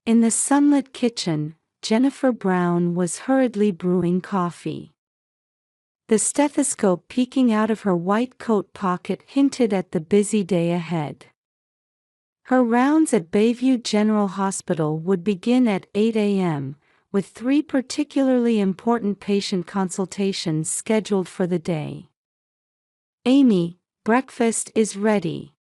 In the sunlit kitchen, Jennifer Brown was hurriedly brewing coffee. The stethoscope peeking out of her white coat pocket hinted at the busy day ahead. Her rounds at Bayview General Hospital would begin at 8 a.m., with 3 particularly important patient consultations scheduled for the day. "Amy, breakfast is ready,"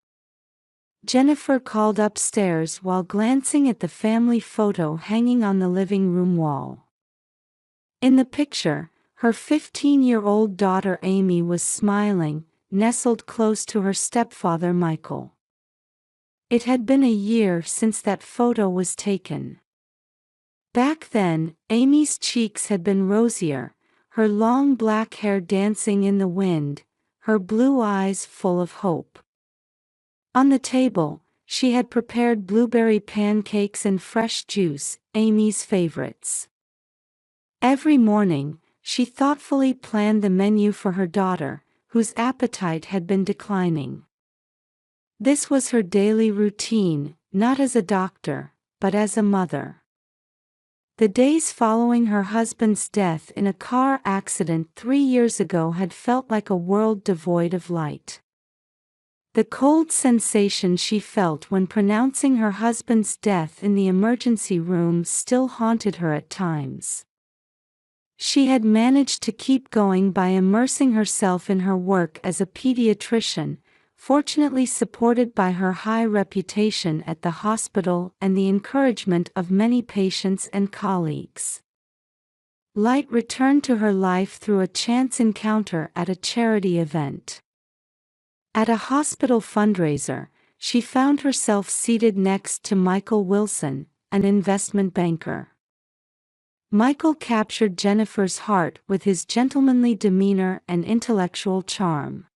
Jennifer called upstairs while glancing at the family photo hanging on the living room wall. In the picture, her 15-year-old daughter Amy was smiling, nestled close to her stepfather Michael. It had been a year since that photo was taken. Back then, Amy's cheeks had been rosier, her long black hair dancing in the wind, her blue eyes full of hope. On the table, she had prepared blueberry pancakes and fresh juice, Amy's favorites. Every morning, she thoughtfully planned the menu for her daughter, whose appetite had been declining. This was her daily routine, not as a doctor, but as a mother. The days following her husband's death in a car accident 3 years ago had felt like a world devoid of light. The cold sensation she felt when pronouncing her husband's death in the emergency room still haunted her at times. She had managed to keep going by immersing herself in her work as a pediatrician, fortunately supported by her high reputation at the hospital and the encouragement of many patients and colleagues. Light returned to her life through a chance encounter at a charity event. At a hospital fundraiser, she found herself seated next to Michael Wilson, an investment banker. Michael captured Jennifer's heart with his gentlemanly demeanor and intellectual charm.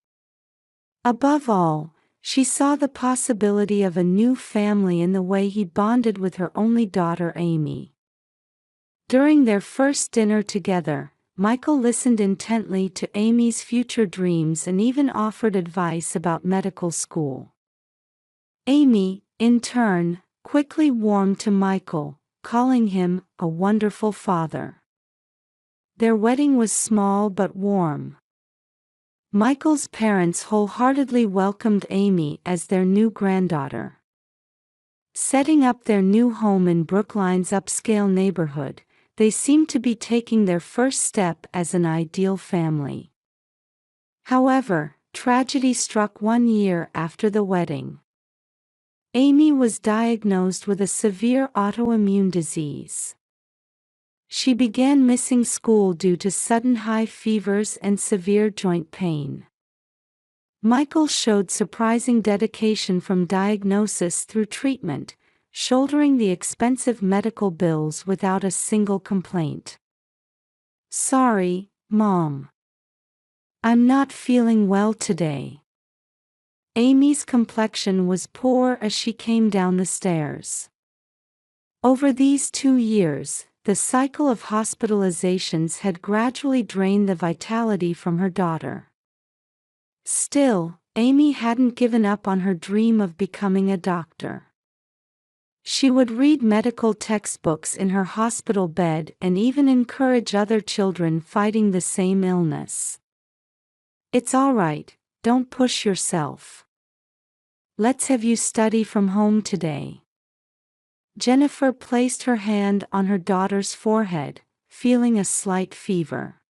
Above all, she saw the possibility of a new family in the way he bonded with her only daughter Amy. During their first dinner together, Michael listened intently to Amy's future dreams and even offered advice about medical school. Amy, in turn, quickly warmed to Michael, calling him a wonderful father. Their wedding was small but warm. Michael's parents wholeheartedly welcomed Amy as their new granddaughter. Setting up their new home in Brookline's upscale neighborhood, they seemed to be taking their first step as an ideal family. However, tragedy struck 1 year after the wedding. Amy was diagnosed with a severe autoimmune disease. She began missing school due to sudden high fevers and severe joint pain. Michael showed surprising dedication from diagnosis through treatment, shouldering the expensive medical bills without a single complaint. "Sorry, Mom. I'm not feeling well today." Amy's complexion was poor as she came down the stairs. Over these 2 years, the cycle of hospitalizations had gradually drained the vitality from her daughter. Still, Amy hadn't given up on her dream of becoming a doctor. She would read medical textbooks in her hospital bed and even encourage other children fighting the same illness. "It's all right, don't push yourself. Let's have you study from home today." Jennifer placed her hand on her daughter's forehead, feeling a slight fever.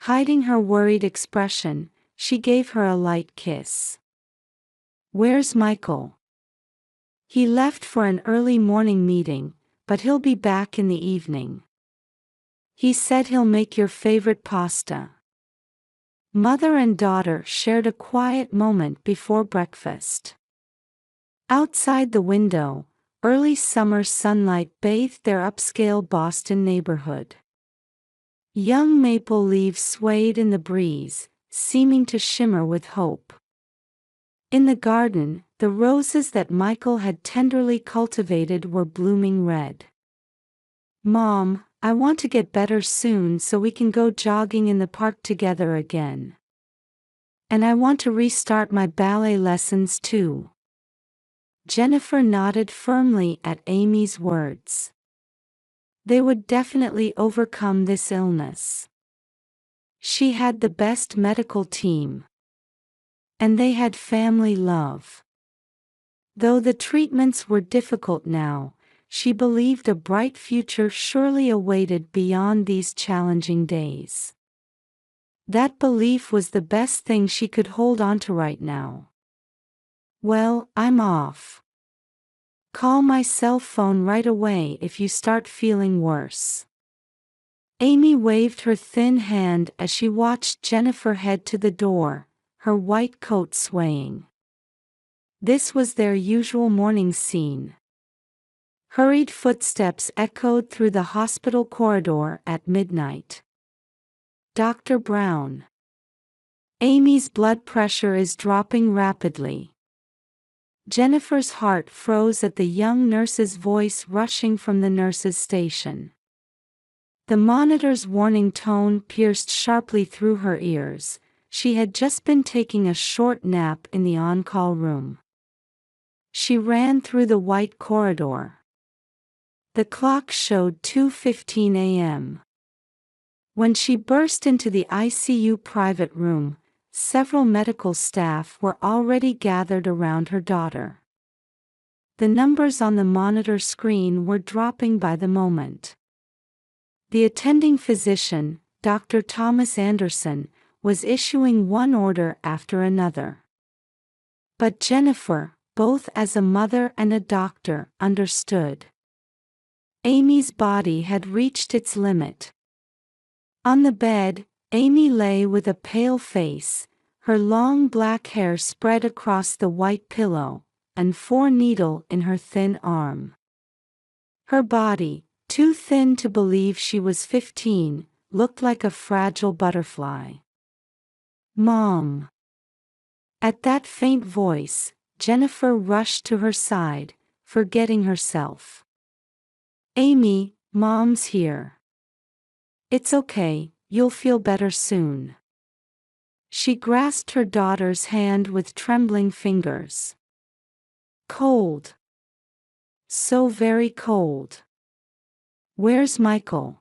Hiding her worried expression, she gave her a light kiss. "Where's Michael?" "He left for an early morning meeting, but he'll be back in the evening. He said he'll make your favorite pasta." Mother and daughter shared a quiet moment before breakfast. Outside the window, early summer sunlight bathed their upscale Boston neighborhood. Young maple leaves swayed in the breeze, seeming to shimmer with hope. In the garden, the roses that Michael had tenderly cultivated were blooming red. "Mom, I want to get better soon so we can go jogging in the park together again. And I want to restart my ballet lessons too." Jennifer nodded firmly at Amy's words. They would definitely overcome this illness. She had the best medical team. And they had family love. Though the treatments were difficult now, she believed a bright future surely awaited beyond these challenging days. That belief was the best thing she could hold on to right now. Well, I'm off. Call my cell phone right away if you start feeling worse. Amy waved her thin hand as she watched Jennifer head to the door, her white coat swaying. This was their usual morning scene. Hurried footsteps echoed through the hospital corridor at midnight. Dr. Brown. Amy's blood pressure is dropping rapidly. Jennifer's heart froze at the young nurse's voice rushing from the nurse's station. The monitor's warning tone pierced sharply through her ears. She had just been taking a short nap in the on-call room. She ran through the white corridor. The clock showed 2:15 a.m. When she burst into the ICU private room, several medical staff were already gathered around her daughter. The numbers on the monitor screen were dropping by the moment. The attending physician, Dr. Thomas Anderson, was issuing one order after another. But Jennifer, both as a mother and a doctor, understood. Amy's body had reached its limit. On the bed, Amy lay with a pale face, her long black hair spread across the white pillow, and 4-needle in her thin arm. Her body, too thin to believe she was 15, looked like a fragile butterfly. Mom. At that faint voice, Jennifer rushed to her side, forgetting herself. Amy, Mom's here. It's okay, you'll feel better soon. She grasped her daughter's hand with trembling fingers. Cold. So very cold. Where's Michael?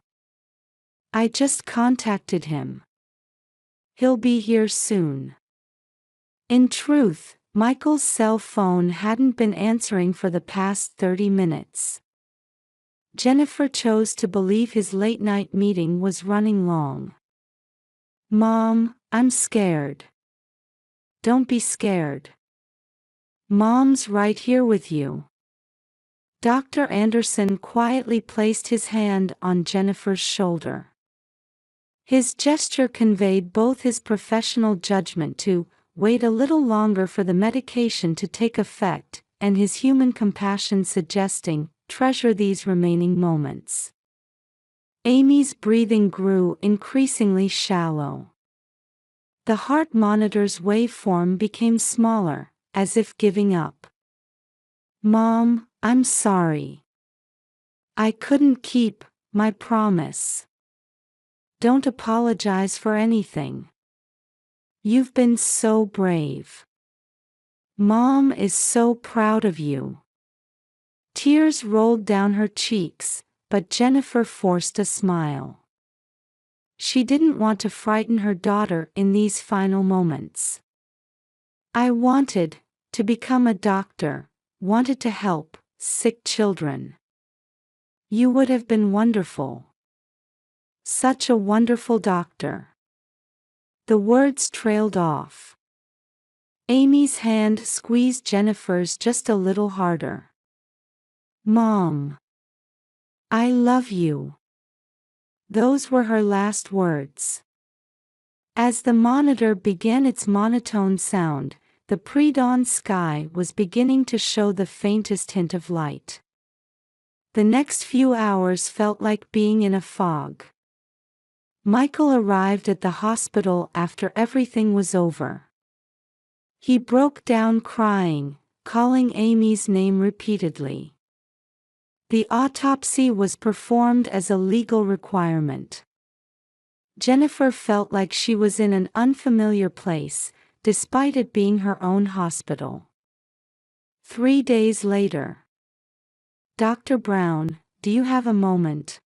I just contacted him. He'll be here soon. In truth, Michael's cell phone hadn't been answering for the past 30 minutes. Jennifer chose to believe his late-night meeting was running long. Mom, I'm scared. Don't be scared. Mom's right here with you. Dr. Anderson quietly placed his hand on Jennifer's shoulder. His gesture conveyed both his professional judgment to wait a little longer for the medication to take effect, and his human compassion suggesting, treasure these remaining moments. Amy's breathing grew increasingly shallow. The heart monitor's waveform became smaller, as if giving up. Mom, I'm sorry. I couldn't keep my promise. Don't apologize for anything. You've been so brave. Mom is so proud of you. Tears rolled down her cheeks, but Jennifer forced a smile. She didn't want to frighten her daughter in these final moments. I wanted to become a doctor, wanted to help sick children. You would have been wonderful. Such a wonderful doctor. The words trailed off. Amy's hand squeezed Jennifer's just a little harder. Mom. I love you. Those were her last words. As the monitor began its monotone sound, the pre-dawn sky was beginning to show the faintest hint of light. The next few hours felt like being in a fog. Michael arrived at the hospital after everything was over. He broke down crying, calling Amy's name repeatedly. The autopsy was performed as a legal requirement. Jennifer felt like she was in an unfamiliar place, despite it being her own hospital. 3 days later. Dr. Brown, do you have a moment?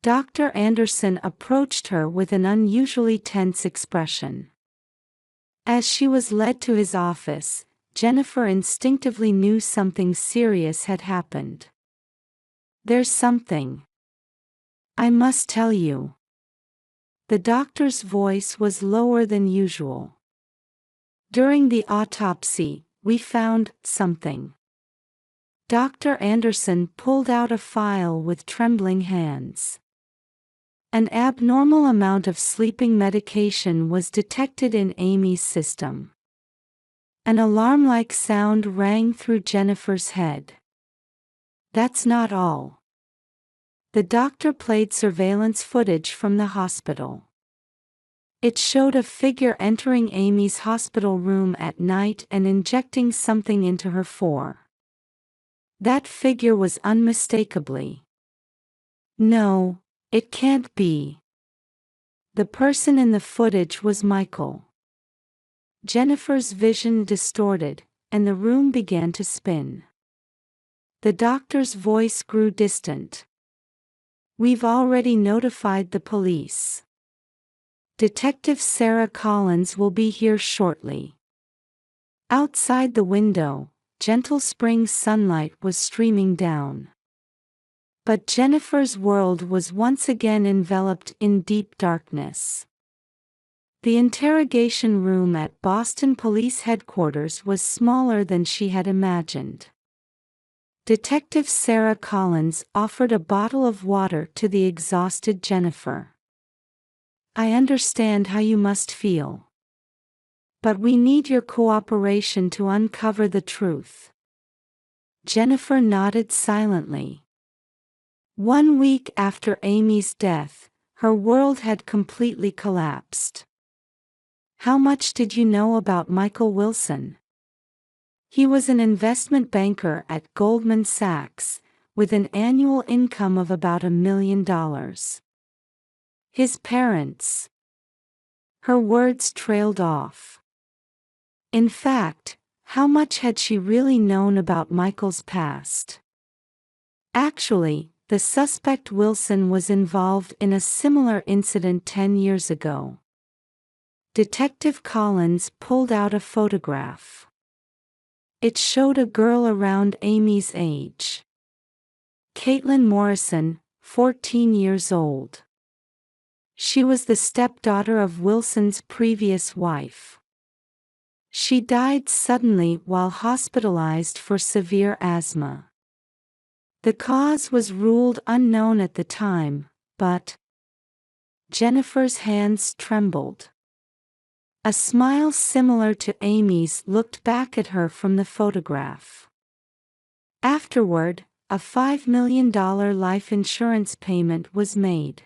Dr. Anderson approached her with an unusually tense expression. As she was led to his office, Jennifer instinctively knew something serious had happened. There's something I must tell you. The doctor's voice was lower than usual. During the autopsy, we found something. Dr. Anderson pulled out a file with trembling hands. An abnormal amount of sleeping medication was detected in Amy's system. An alarm-like sound rang through Jennifer's head. That's not all. The doctor played surveillance footage from the hospital. It showed a figure entering Amy's hospital room at night and injecting something into her fore. That figure was unmistakably. No, it can't be. The person in the footage was Michael. Jennifer's vision distorted, and the room began to spin. The doctor's voice grew distant. We've already notified the police. Detective Sarah Collins will be here shortly. Outside the window, gentle spring sunlight was streaming down. But Jennifer's world was once again enveloped in deep darkness. The interrogation room at Boston Police Headquarters was smaller than she had imagined. Detective Sarah Collins offered a bottle of water to the exhausted Jennifer. I understand how you must feel. But we need your cooperation to uncover the truth. Jennifer nodded silently. 1 week after Amy's death, her world had completely collapsed. How much did you know about Michael Wilson? He was an investment banker at Goldman Sachs, with an annual income of about $1 million. His parents. Her words trailed off. In fact, how much had she really known about Michael's past? Actually, the suspect Wilson was involved in a similar incident 10 years ago. Detective Collins pulled out a photograph. It showed a girl around Amy's age. Caitlin Morrison, 14 years old. She was the stepdaughter of Wilson's previous wife. She died suddenly while hospitalized for severe asthma. The cause was ruled unknown at the time, but Jennifer's hands trembled. A smile similar to Amy's looked back at her from the photograph. Afterward, a $5 million life insurance payment was made.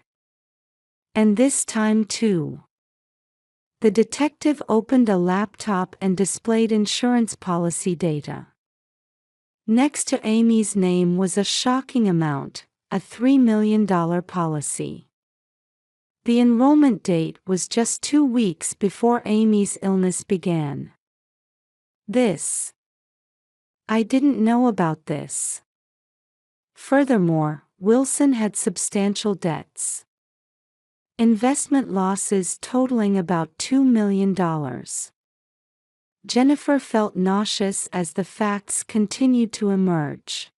And this time too. The detective opened a laptop and displayed insurance policy data. Next to Amy's name was a shocking amount, a $3 million policy. The enrollment date was just 2 weeks before Amy's illness began. I didn't know about this. Furthermore, Wilson had substantial debts. Investment losses totaling about $2 million. Jennifer felt nauseous as the facts continued to emerge.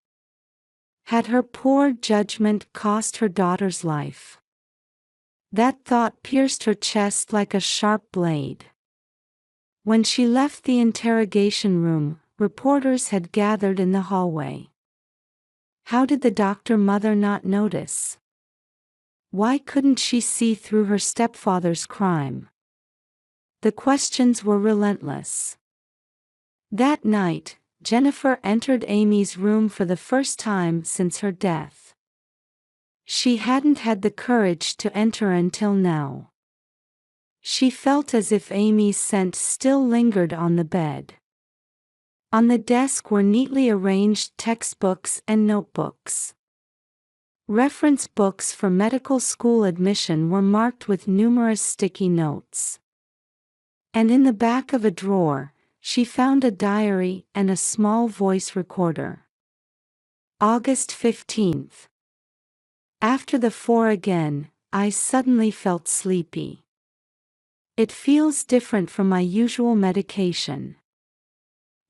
Had her poor judgment cost her daughter's life? That thought pierced her chest like a sharp blade. When she left the interrogation room, reporters had gathered in the hallway. How did the doctor mother not notice? Why couldn't she see through her stepfather's crime? The questions were relentless. That night, Jennifer entered Amy's room for the first time since her death. She hadn't had the courage to enter until now. She felt as if Amy's scent still lingered on the bed. On the desk were neatly arranged textbooks and notebooks. Reference books for medical school admission were marked with numerous sticky notes. And in the back of a drawer, she found a diary and a small voice recorder. August 15th. After the 4 again, I suddenly felt sleepy. It feels different from my usual medication.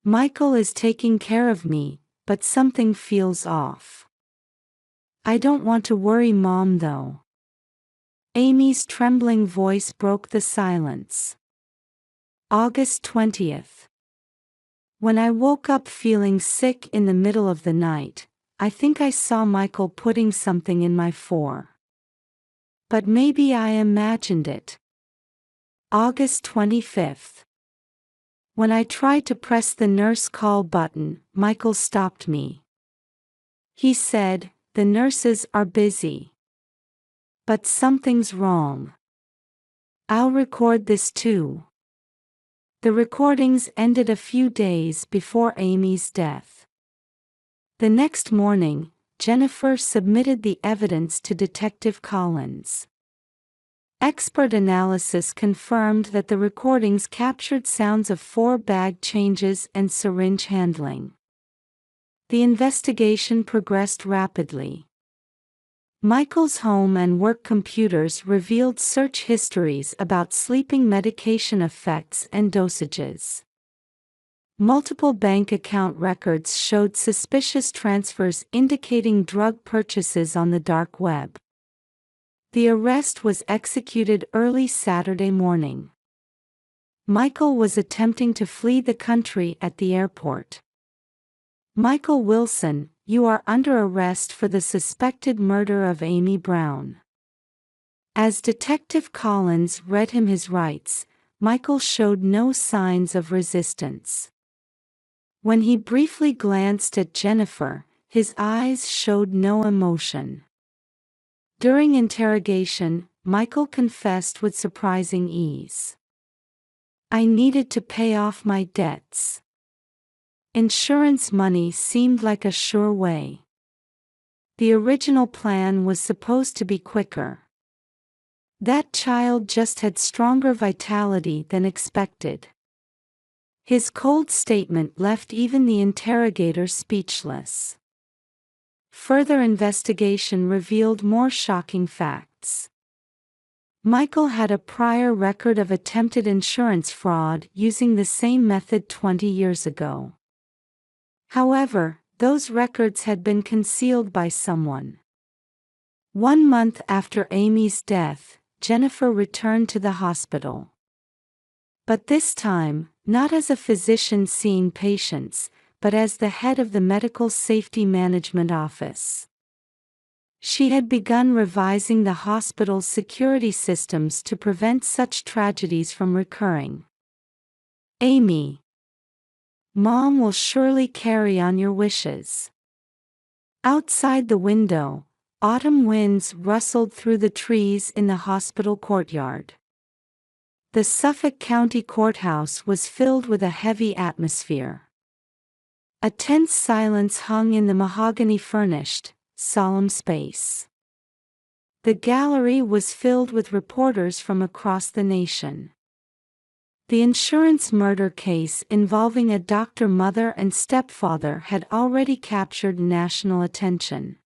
Michael is taking care of me, but something feels off. I don't want to worry Mom though. Amy's trembling voice broke the silence. August 20th. When I woke up feeling sick in the middle of the night, I think I saw Michael putting something in my 4. But maybe I imagined it. August 25th. When I tried to press the nurse call button, Michael stopped me. He said, "The nurses are busy. But something's wrong. I'll record this too." The recordings ended a few days before Amy's death. The next morning, Jennifer submitted the evidence to Detective Collins. Expert analysis confirmed that the recordings captured sounds of 4 bag changes and syringe handling. The investigation progressed rapidly. Michael's home and work computers revealed search histories about sleeping medication effects and dosages. Multiple bank account records showed suspicious transfers indicating drug purchases on the dark web. The arrest was executed early Saturday morning. Michael was attempting to flee the country at the airport. "Michael Wilson, you are under arrest for the suspected murder of Amy Brown." As Detective Collins read him his rights, Michael showed no signs of resistance. When he briefly glanced at Jennifer, his eyes showed no emotion. During interrogation, Michael confessed with surprising ease. "I needed to pay off my debts. Insurance money seemed like a sure way. The original plan was supposed to be quicker. That child just had stronger vitality than expected." His cold statement left even the interrogator speechless. Further investigation revealed more shocking facts. Michael had a prior record of attempted insurance fraud using the same method 20 years ago. However, those records had been concealed by someone. 1 month after Amy's death, Jennifer returned to the hospital. But this time, not as a physician seeing patients, but as the head of the Medical Safety Management Office. She had begun revising the hospital's security systems to prevent such tragedies from recurring. "Amy, Mom will surely carry on your wishes." Outside the window, autumn winds rustled through the trees in the hospital courtyard. The Suffolk County Courthouse was filled with a heavy atmosphere. A tense silence hung in the mahogany-furnished, solemn space. The gallery was filled with reporters from across the nation. The insurance murder case involving a doctor mother and stepfather had already captured national attention.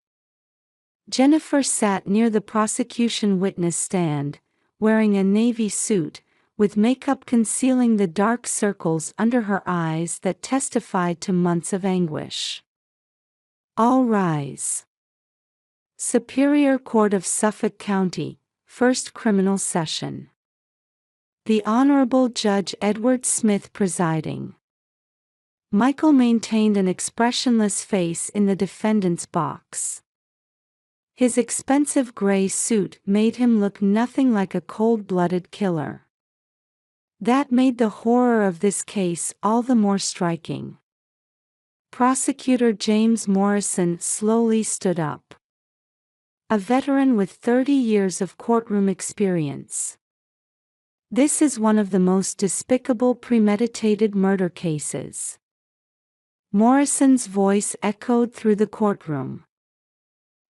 Jennifer sat near the prosecution witness stand, wearing a navy suit, with makeup concealing the dark circles under her eyes that testified to months of anguish. "All rise." Superior Court of Suffolk County, First Criminal Session. The Honorable Judge Edward Smith presiding. Michael maintained an expressionless face in the defendant's box. His expensive gray suit made him look nothing like a cold-blooded killer. That made the horror of this case all the more striking. Prosecutor James Morrison slowly stood up. A veteran with 30 years of courtroom experience. "This is one of the most despicable premeditated murder cases." Morrison's voice echoed through the courtroom.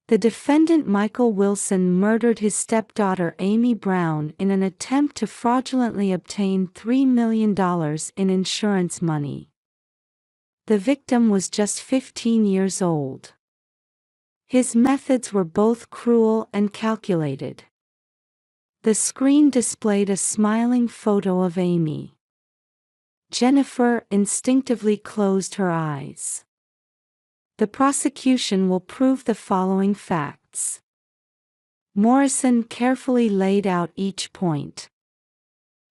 The defendant Michael Wilson murdered his stepdaughter Amy Brown in an attempt to fraudulently obtain $3 million in insurance money. The victim was just 15 years old. His methods were both cruel and calculated. The screen displayed a smiling photo of Amy. Jennifer instinctively closed her eyes. The prosecution will prove the following facts. Morrison carefully laid out each point.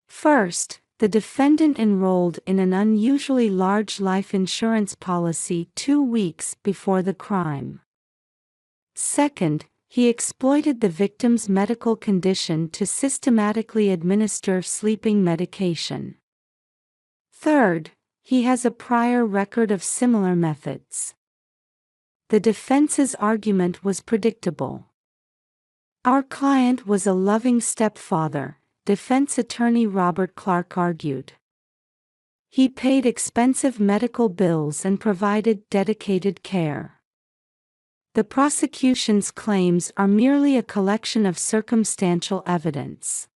First, the defendant enrolled in an unusually large life insurance policy 2 weeks before the crime. Second, he exploited the victim's medical condition to systematically administer sleeping medication. Third, he has a prior record of similar methods. The defense's argument was predictable. Our client was a loving stepfather, defense attorney Robert Clark argued. He paid expensive medical bills and provided dedicated care. The prosecution's claims are merely a collection of circumstantial evidence.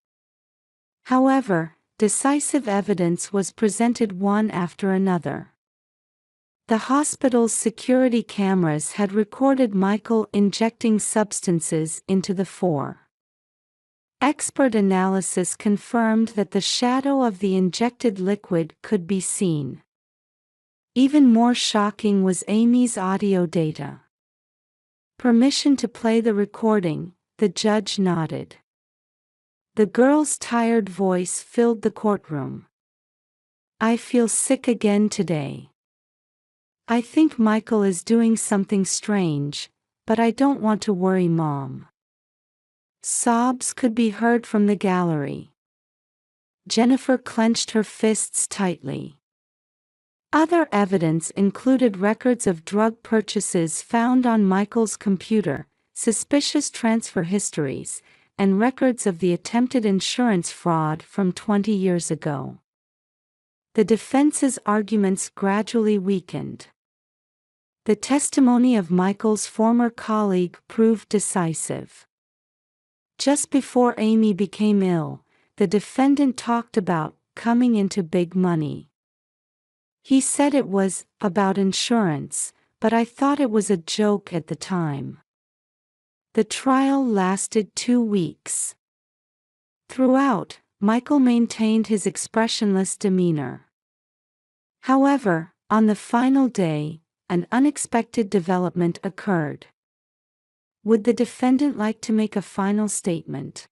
However, decisive evidence was presented one after another. The hospital's security cameras had recorded Michael injecting substances into the floor. Expert analysis confirmed that the shadow of the injected liquid could be seen. Even more shocking was Amy's audio data. Permission to play the recording, the judge nodded. The girl's tired voice filled the courtroom. I feel sick again today. I think Michael is doing something strange, but I don't want to worry Mom. Sobs could be heard from the gallery. Jennifer clenched her fists tightly. Other evidence included records of drug purchases found on Michael's computer, suspicious transfer histories, and records of the attempted insurance fraud from 20 years ago. The defense's arguments gradually weakened. The testimony of Michael's former colleague proved decisive. Just before Amy became ill, the defendant talked about coming into big money. He said it was about insurance, but I thought it was a joke at the time. The trial lasted 2 weeks. Throughout, Michael maintained his expressionless demeanor. However, on the final day, an unexpected development occurred. Would the defendant like to make a final statement?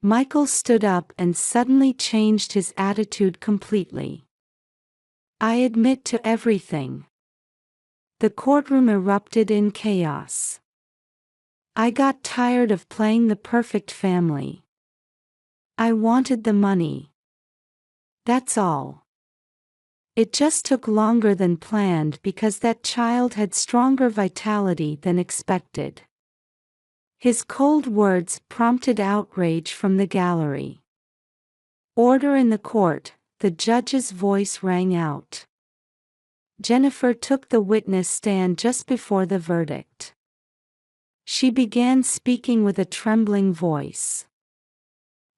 Michael stood up and suddenly changed his attitude completely. I admit to everything. The courtroom erupted in chaos. I got tired of playing the perfect family. I wanted the money. That's all. It just took longer than planned because that child had stronger vitality than expected. His cold words prompted outrage from the gallery. Order in the court, the judge's voice rang out. Jennifer took the witness stand just before the verdict. She began speaking with a trembling voice.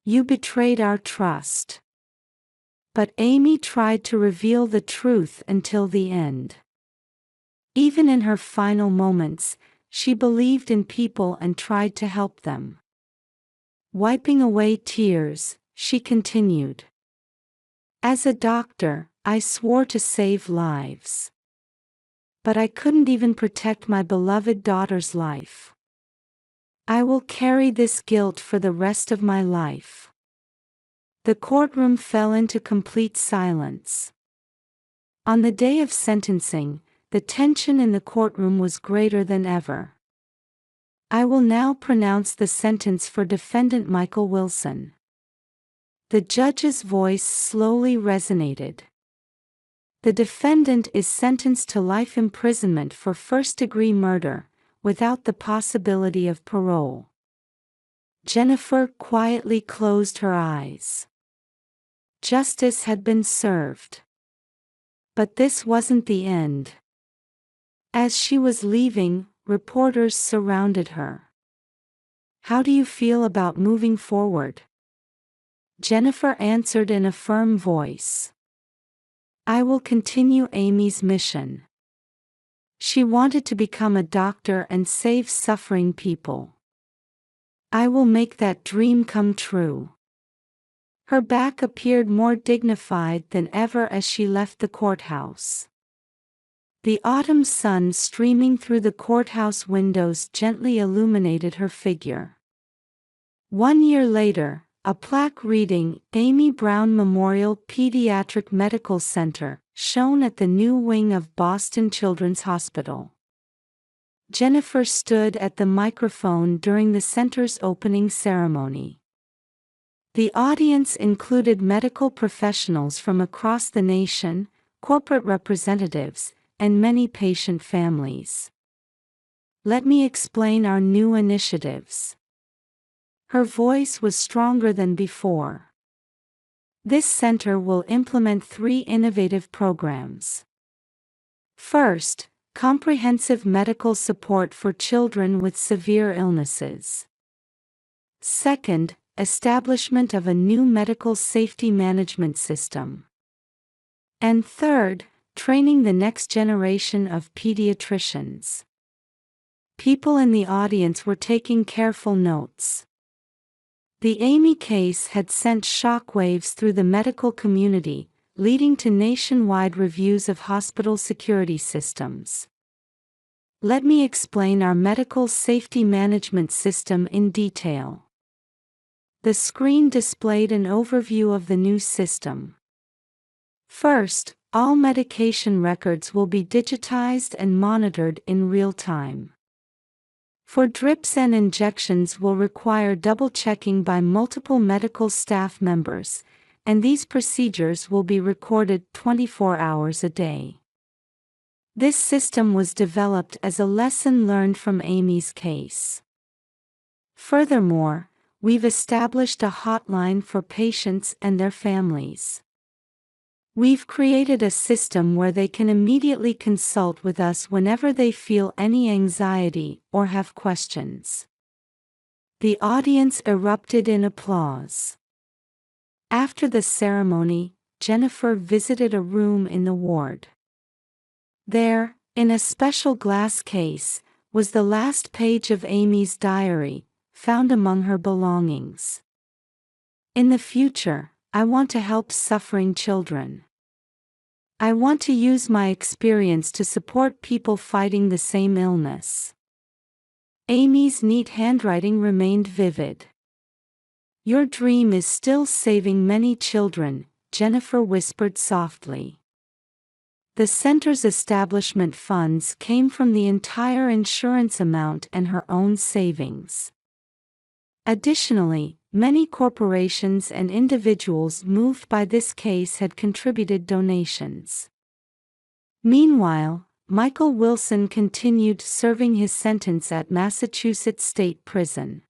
You betrayed our trust. But Amy tried to reveal the truth until the end. Even in her final moments, she believed in people and tried to help them. Wiping away tears, she continued. As a doctor, I swore to save lives. But I couldn't even protect my beloved daughter's life. I will carry this guilt for the rest of my life. The courtroom fell into complete silence. On the day of sentencing, the tension in the courtroom was greater than ever. I will now pronounce the sentence for defendant Michael Wilson. The judge's voice slowly resonated. The defendant is sentenced to life imprisonment for first-degree murder, without the possibility of parole. Jennifer quietly closed her eyes. Justice had been served. But this wasn't the end. As she was leaving, reporters surrounded her. "How do you feel about moving forward?" Jennifer answered in a firm voice. "I will continue Amy's mission." She wanted to become a doctor and save suffering people. "I will make that dream come true." Her back appeared more dignified than ever as she left the courthouse. The autumn sun streaming through the courthouse windows gently illuminated her figure. 1 year later, a plaque reading Amy Brown Memorial Pediatric Medical Center shone at the new wing of Boston Children's Hospital. Jennifer stood at the microphone during the center's opening ceremony. The audience included medical professionals from across the nation, corporate representatives, and many patient families. "Let me explain our new initiatives." Her voice was stronger than before. "This center will implement 3 innovative programs. First, comprehensive medical support for children with severe illnesses. Second, establishment of a new medical safety management system. And third, training the next generation of pediatricians." People in the audience were taking careful notes. The Amy case had sent shockwaves through the medical community, leading to nationwide reviews of hospital security systems. "Let me explain our medical safety management system in detail." The screen displayed an overview of the new system. First, all medication records will be digitized and monitored in real time. For drips and injections will require double-checking by multiple medical staff members, and these procedures will be recorded 24 hours a day. This system was developed as a lesson learned from Amy's case. Furthermore, we've established a hotline for patients and their families. We've created a system where they can immediately consult with us whenever they feel any anxiety or have questions. The audience erupted in applause. After the ceremony, Jennifer visited a room in the ward. There, in a special glass case, was the last page of Amy's diary, found among her belongings. "In the future, I want to help suffering children. I want to use my experience to support people fighting the same illness." Amy's neat handwriting remained vivid. "Your dream is still saving many children," Jennifer whispered softly. The center's establishment funds came from the entire insurance amount and her own savings. Additionally, many corporations and individuals moved by this case had contributed donations. Meanwhile, Michael Wilson continued serving his sentence at Massachusetts State Prison.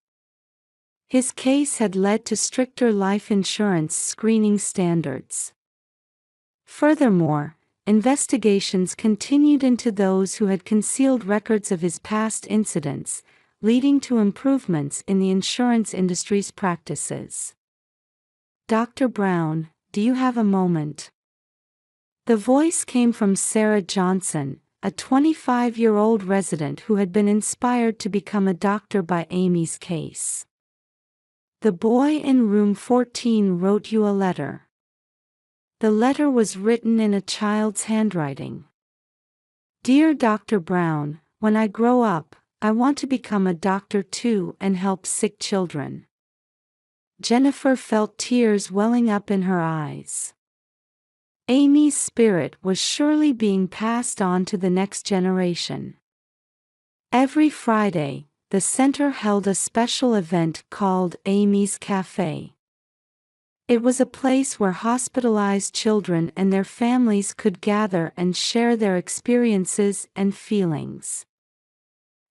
His case had led to stricter life insurance screening standards. Furthermore, investigations continued into those who had concealed records of his past incidents, leading to improvements in the insurance industry's practices. "Dr. Brown, do you have a moment?" The voice came from Sarah Johnson, a 25-year-old resident who had been inspired to become a doctor by Amy's case. "The boy in room 14 wrote you a letter." The letter was written in a child's handwriting. "Dear Dr. Brown, when I grow up, I want to become a doctor too and help sick children." Jennifer felt tears welling up in her eyes. Amy's spirit was surely being passed on to the next generation. Every Friday, the center held a special event called Amy's Cafe. It was a place where hospitalized children and their families could gather and share their experiences and feelings.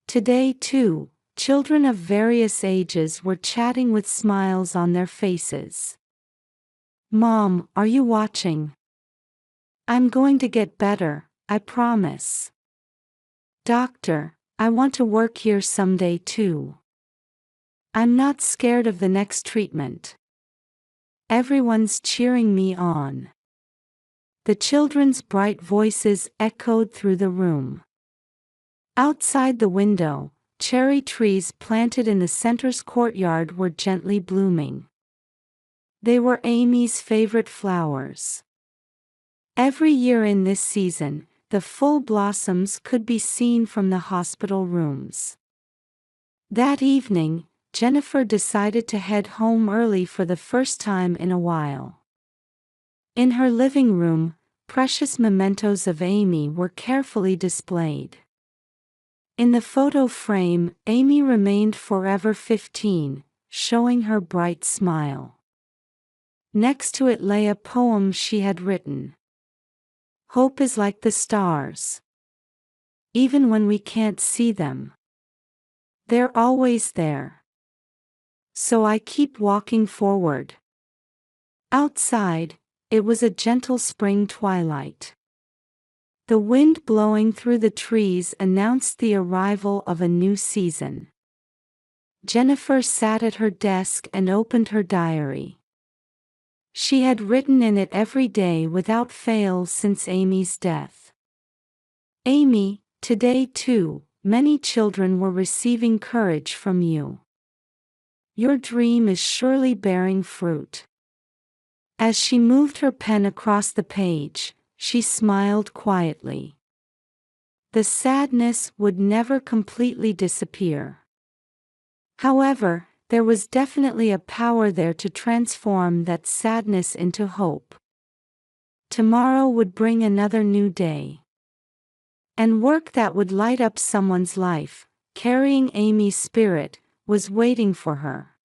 Today too, children of various ages were chatting with smiles on their faces. "Mom, are you watching? I'm going to get better, I promise." "Doctor, I want to work here someday too. I'm not scared of the next treatment. Everyone's cheering me on. The children's bright voices echoed through the room. Outside the window, cherry trees planted in the center's courtyard were gently blooming. They were Amy's favorite flowers. Every year in this season, the full blossoms could be seen from the hospital rooms. That evening, Jennifer decided to head home early for the first time in a while. In her living room, precious mementos of Amy were carefully displayed. In the photo frame, Amy remained forever 15, showing her bright smile. Next to it lay a poem she had written. Hope is like the stars. Even when we can't see them, they're always there. So I keep walking forward. Outside, it was a gentle spring twilight. The wind blowing through the trees announced the arrival of a new season. Jennifer sat at her desk and opened her diary. She had written in it every day without fail since Amy's death. Amy, today too, many children were receiving courage from you. Your dream is surely bearing fruit. As she moved her pen across the page, she smiled quietly. The sadness would never completely disappear. However, there was definitely a power there to transform that sadness into hope. Tomorrow would bring another new day. And work that would light up someone's life, carrying Amy's spirit, was waiting for her.